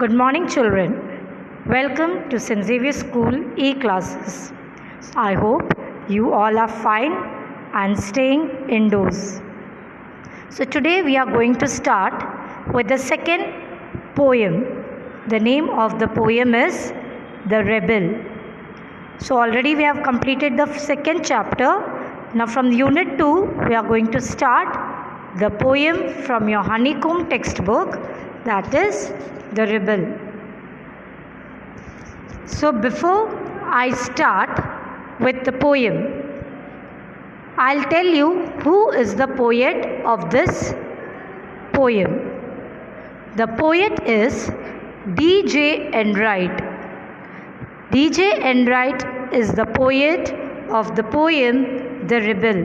Good morning, children. Welcome to St. Xavier School e-classes. I hope you all are fine and staying indoors. So today we are going to start with the second poem. The name of the poem is The Rebel. So already we have completed the second chapter. Now from Unit 2 we are going to start the poem from your Honeycomb textbook, that is The Rebel. So before I start with the poem, I'll tell you who is the poet of this poem. The poet is D.J. Enright. D.J. Enright is the poet of the poem The Rebel.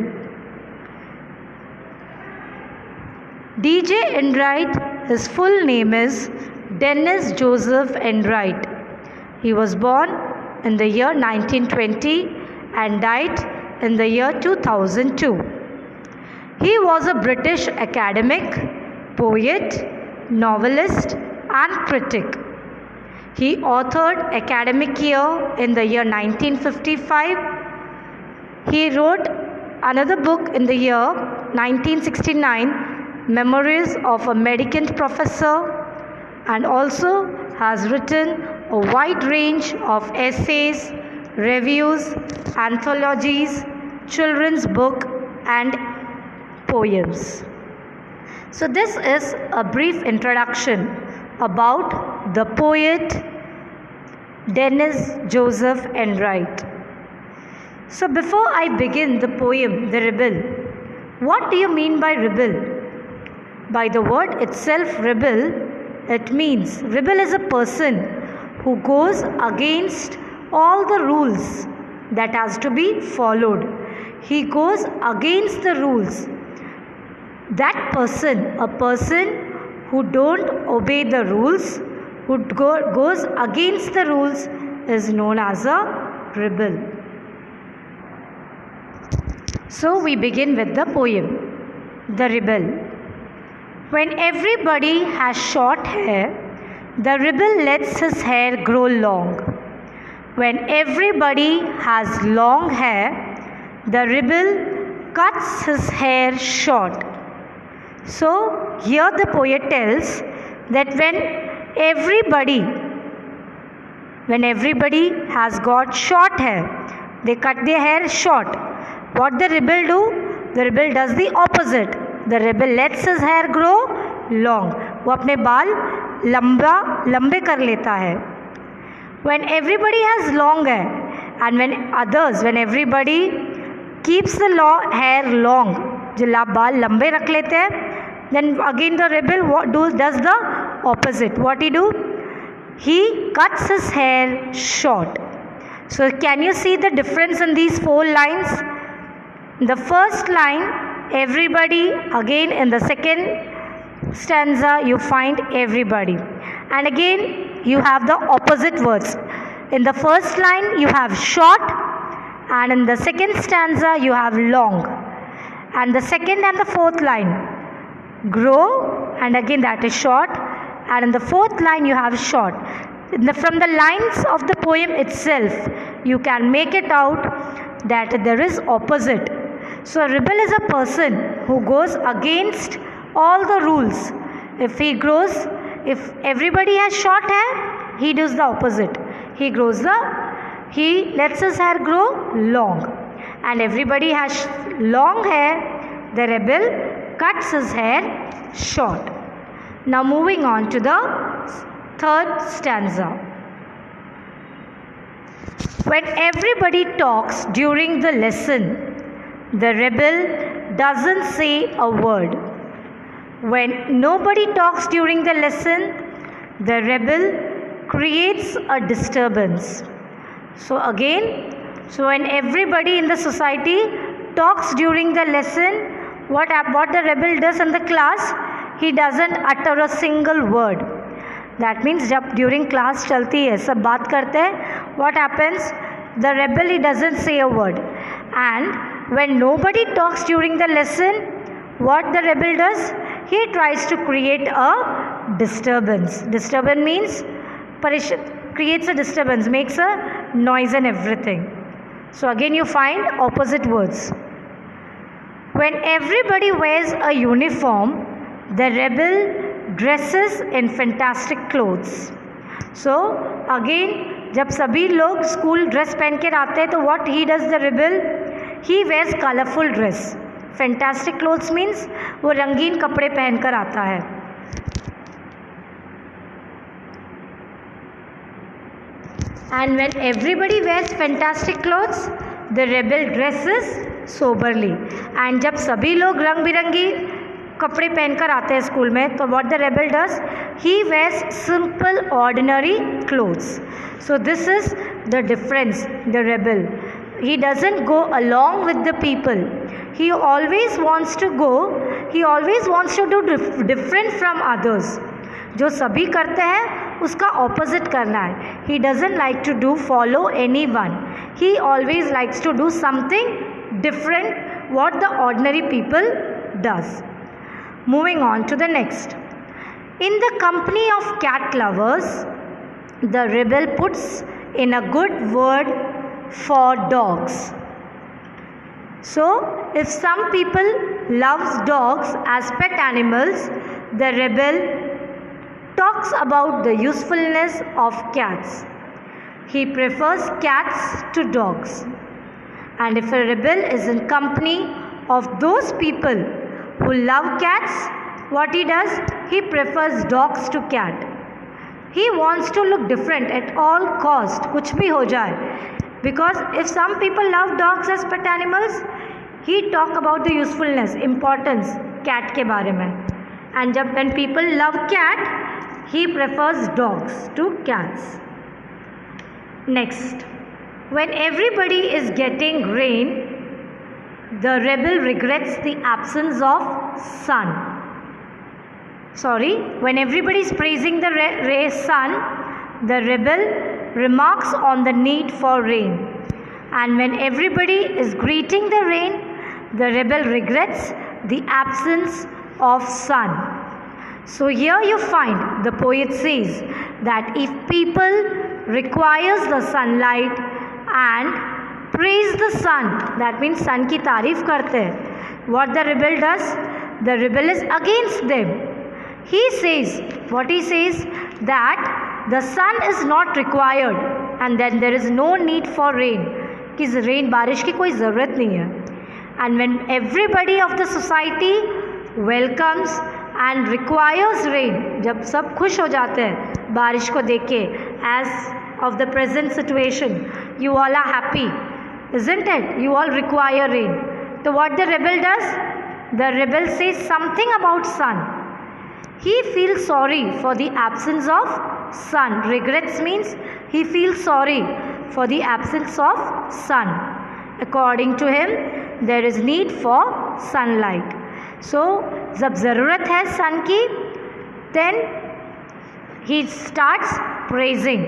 D.J. Enright, his full name is Dennis Joseph Enright. He was born in the year 1920 and died in the year 2002. He was a British academic, poet, novelist and critic. He authored Academic Year in the year 1955. He wrote another book in the year 1969, Memories of a Mendicant Professor, and also has written a wide range of essays, reviews, anthologies, children's book and poems. So this is a brief introduction about the poet Dennis Joseph Enright. So before I begin the poem The Rebel, what do you mean by rebel? By the word itself, rebel, it means rebel is a person who goes against all the rules that has to be followed. He goes against the rules. That person, a person who don't obey the rules, who goes against the rules, is known as a rebel. So we begin with the poem, The Rebel. When everybody has short hair, the rebel lets his hair grow long. When everybody has long hair, the rebel cuts his hair short. So here the poet tells that when everybody has got short hair, they cut their hair short. What the rebel do? The rebel does the opposite. The rebel lets his hair grow long. वो अपने बाल लंबे कर लेता है. When everybody has long hair and when everybody keeps the hair long, जो बाल लंबे रख लेते हैं, then again the rebel does the opposite. What he do? He cuts his hair short. So can you see the difference in these 4 lines? In the first line, everybody, again in the second stanza you find everybody, and again you have the opposite words. In the first line you have short, and in the second stanza you have long, and the second and the fourth line grow, and again that is short, and in the fourth line you have short. From the lines of the poem itself you can make it out that there is opposite. So a rebel is a person who goes against all the rules. If everybody has short hair, he does the opposite. He lets his hair grow long. And everybody has long hair, the rebel cuts his hair short. Now moving on to the third stanza. When everybody talks during the lesson, the rebel doesn't say a word. When nobody talks during the lesson, the rebel creates a disturbance. So when everybody in the society talks during the lesson, what the rebel does in the class, he doesn't utter a single word. That means जब during class चलती है, सब बात करते हैं, what happens? The rebel, he doesn't say a word. And when nobody talks during the lesson, what the rebel does? He tries to create a disturbance. Disturbance means creates a disturbance, makes a noise and everything. So again you find opposite words. When everybody wears a uniform, the rebel dresses in fantastic clothes. So again जब सभी लोग school dress पहन के आते हैं तो what he does the rebel? He wears colorful dress. Fantastic clothes means वो रंगीन कपड़े पहन कर आता है. And when everybody wears fantastic clothes, the rebel dresses soberly. And जब सभी लोग रंग बिरंगी कपड़े पहनकर आते हैं स्कूल में तो what the rebel does? He wears simple ordinary clothes. So this is the difference. The rebel, he doesn't go along with the people. He always wants to do different from others. जो सभी करते हैं उसका opposite करना है. He doesn't like to follow anyone. He always likes to do something different what the ordinary people does. Moving on to the next. In the company of cat lovers, the rebel puts in a good word for dogs. So, if some people loves dogs as pet animals, the rebel talks about the usefulness of cats. He prefers cats to dogs. And if a rebel is in company of those people who love cats, what he does? He prefers dogs to cat. He wants to look different at all cost, कुछ भी हो जाए. Because if some people love dogs as pet animals, he talk about the usefulness, importance cat के बारे में. And when people love cat, he prefers dogs to cats. Next, when everybody is getting rain, the rebel regrets the absence of sun. When everybody is praising the sun, the rebel remarks on the need for rain. And when everybody is greeting the rain, the rebel regrets the absence of sun. So here you find the poet says that if people requires the sunlight and praise the sun, that means sun की तारीफ करते हैं, what the rebel does? The rebel is against them. He says that the sun is not required and then there is no need for rain. कि rain बारिश की कोई ज़रूरत नहीं है. And when everybody of the society welcomes and requires rain, जब सब खुश हो जाते हैं बारिश को देख के, as of the present situation, you all are happy, isn't it? You all require rain. So what the rebel does? The rebel says something about sun. He feels sorry for the absence of sun. Regrets means he feels sorry for the absence of sun. According to him, there is need for sunlight. So, जब ज़रूरत है sun की, then he starts praising.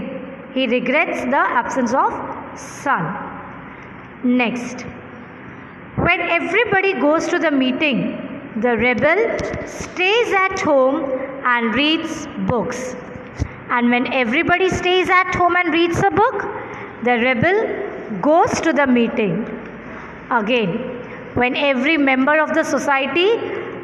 He regrets the absence of sun. Next, when everybody goes to the meeting, the rebel stays at home and reads books. And when everybody stays at home and reads a book, the rebel goes to the meeting. Again, when every member of the society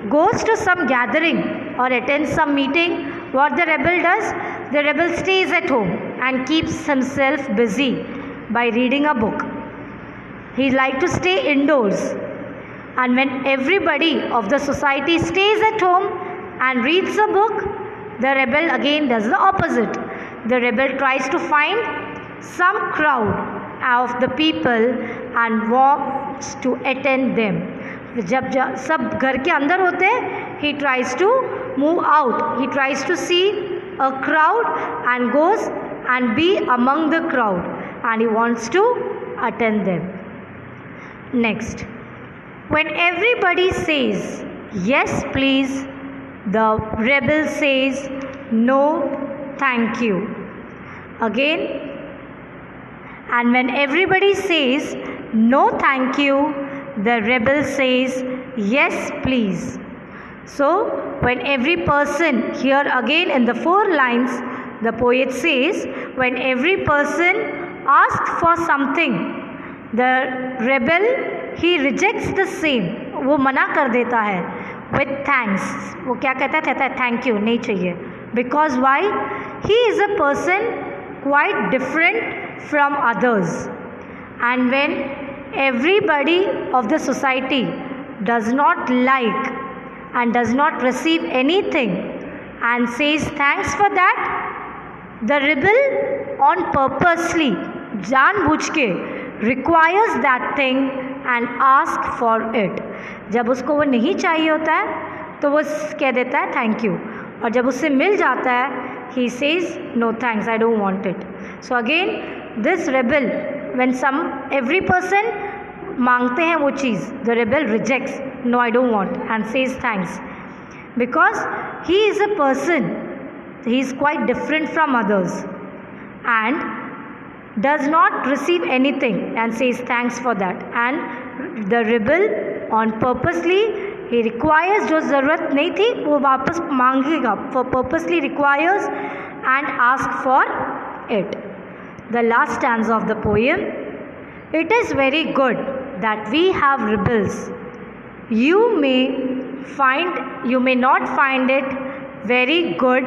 goes to some gathering or attends some meeting, what the rebel does? The rebel stays at home and keeps himself busy by reading a book. He likes to stay indoors. And when everybody of the society stays at home and reads a book, the rebel again does the opposite. The rebel tries to find some crowd of the people and wants to attend them. जब सब घर के अंदर होते हैं, he tries to move out. He tries to see a crowd and goes and be among the crowd, and he wants to attend them. Next, when everybody says yes please, the rebel says no thank you. Again, and when everybody says no thank you, the rebel says yes please. So when every person, here again in the 4 lines the poet says, when every person asks for something, the rebel he rejects the same, वो मना कर देता है with thanks. वो क्या कहता है thank you नहीं चाहिए. Because why? He is a person quite different from others. And when everybody of the society does not like and does not receive anything and says thanks for that, the rebel on purposely, जानबूझ के requires that thing and ask for it. जब उसको वो नहीं चाहिए होता है तो वो कह देता है थैंक यू, और जब उससे मिल जाता है he says no thanks, I don't want it. So again this rebel, when every person मांगते हैं वो चीज़, the rebel rejects, no I don't want, and says thanks, because he is a person, he is quite different from others and does not receive anything and says thanks for that. And the rebel on purposely he requires, जो ज़रूरत नहीं थी वो वापस मांगेगा, for purposely requires and asks for it. The last stanza of the poem. It is very good that we have rebels. You may not find it very good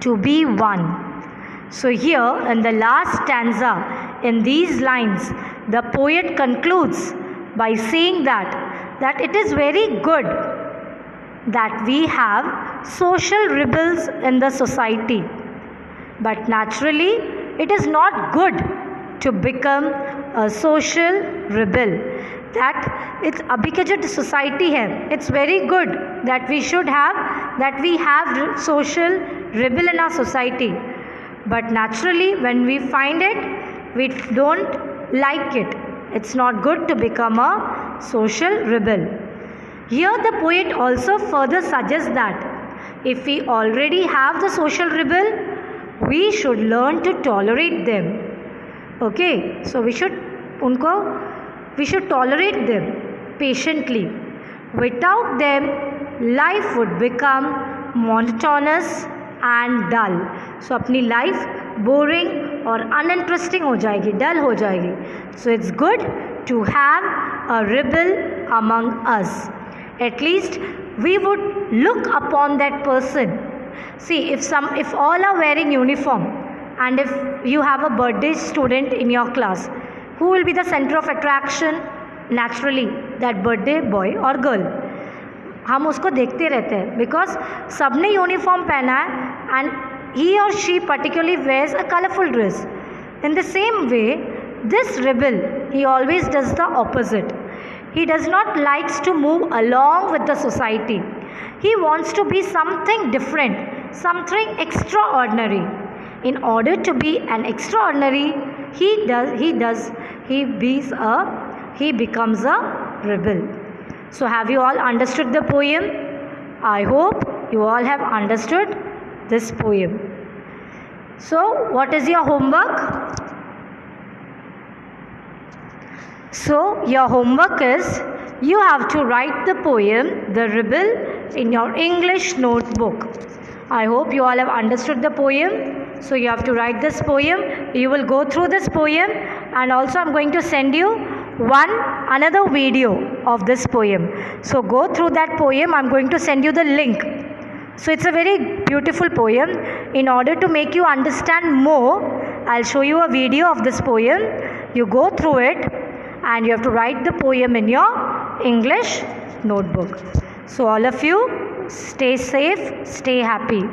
to be one. So here in the last stanza, in these lines, the poet concludes by saying that it is very good that we have social rebels in the society. But naturally, it is not good to become a social rebel. That it's अभी के जो society है, it's very good that we have social rebel in our society. But naturally, when we find it, we don't like it. It's not good to become a social rebel. Here the poet also further suggests that if we already have the social rebel, we should learn to tolerate them. Okay, so we should tolerate them patiently. Without them, life would become monotonous and dull. So अपनी life boring और uninteresting हो जाएगी, dull हो जाएगी. So it's good to have a rebel among us. At least we would look upon that person. See, if all are wearing uniform, and if you have a birthday student in your class, who will be the center of attraction? Naturally, that birthday boy or girl. हम उसको देखते रहते हैं because सबने uniform पहना है and he or she particularly wears a colorful dress. In the same way, this rebel, he always does the opposite. He does not likes to move along with the society. He wants to be something different, something extraordinary. In order to be an extraordinary, he becomes a rebel. So have you all understood the poem? I hope you all have understood this poem. So what is your homework? So your homework is you have to write the poem The Rebel in your English notebook. I hope you all have understood the poem. So you have to write this poem. You will go through this poem, and also I'm going to send you another video of this poem. So go through that poem. I'm going to send you the link. So it's a very beautiful poem. In order to make you understand more, I'll show you a video of this poem. You go through it and you have to write the poem in your English notebook. So all of you, stay safe, stay happy.